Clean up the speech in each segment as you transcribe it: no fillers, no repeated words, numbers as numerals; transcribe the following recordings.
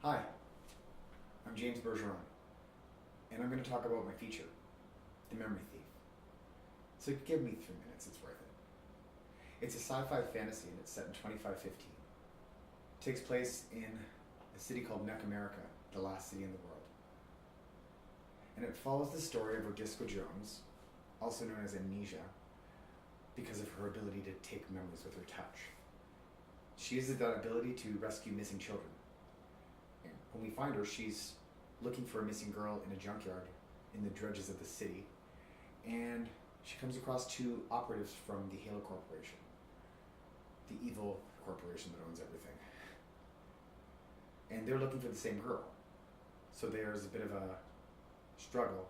Hi, I'm James Bergeron, and I'm going to talk about my feature, The Memory Thief. So give me 3 minutes, it's worth it. It's a sci-fi fantasy and it's set in 2515. It takes place in a city called Mech America, the last city in the world. And it follows the story of Odisco Jones, also known as Amnesia, because of her ability to take memories with her touch. She uses that ability to rescue missing children. And when we find her, she's looking for a missing girl in a junkyard in the dredges of the city, and she comes across two operatives from the Halo Corporation, the evil corporation that owns everything. And they're looking for the same girl. So there's a bit of a struggle,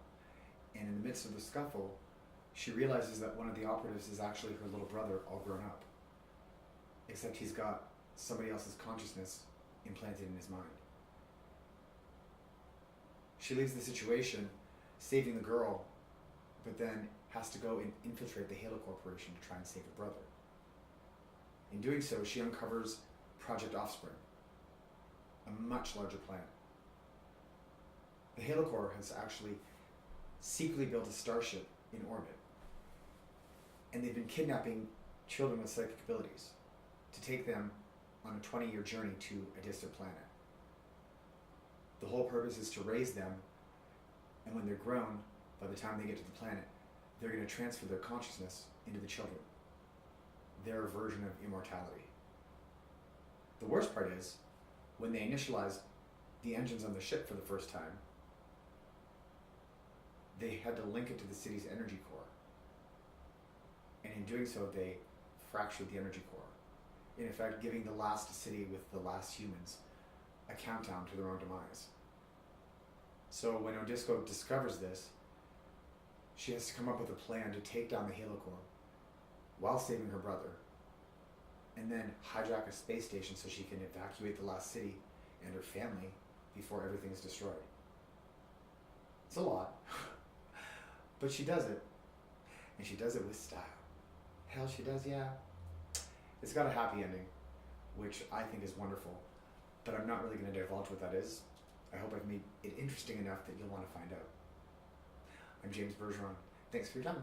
and in the midst of the scuffle, she realizes that one of the operatives is actually her little brother, all grown up. Except he's got somebody else's consciousness implanted in his mind. She leaves the situation, saving the girl, but then has to go and infiltrate the Halo Corporation to try and save her brother. In doing so, she uncovers Project Offspring, a much larger plan. The Halo Corps has actually secretly built a starship in orbit, and they've been kidnapping children with psychic abilities to take them on a 20-year journey to a distant planet. The whole purpose is to raise them, and when they're grown, by the time they get to the planet, they're going to transfer their consciousness into the children, their version of immortality. The worst part is, when they initialized the engines on the ship for the first time, they had to link it to the city's energy core. And in doing so, they fractured the energy core, in effect giving the last city with the last humans a countdown to their own demise. So when Odisco discovers this, she has to come up with a plan to take down the Halo Corps while saving her brother, and then hijack a space station so she can evacuate the last city and her family before everything is destroyed. It's a lot, but she does it, and she does it with style. Hell, she does, yeah. It's got a happy ending, which I think is wonderful, but I'm not really going to divulge what that is. I hope I've made it interesting enough that you'll want to find out. I'm James Bergeron. Thanks for your time.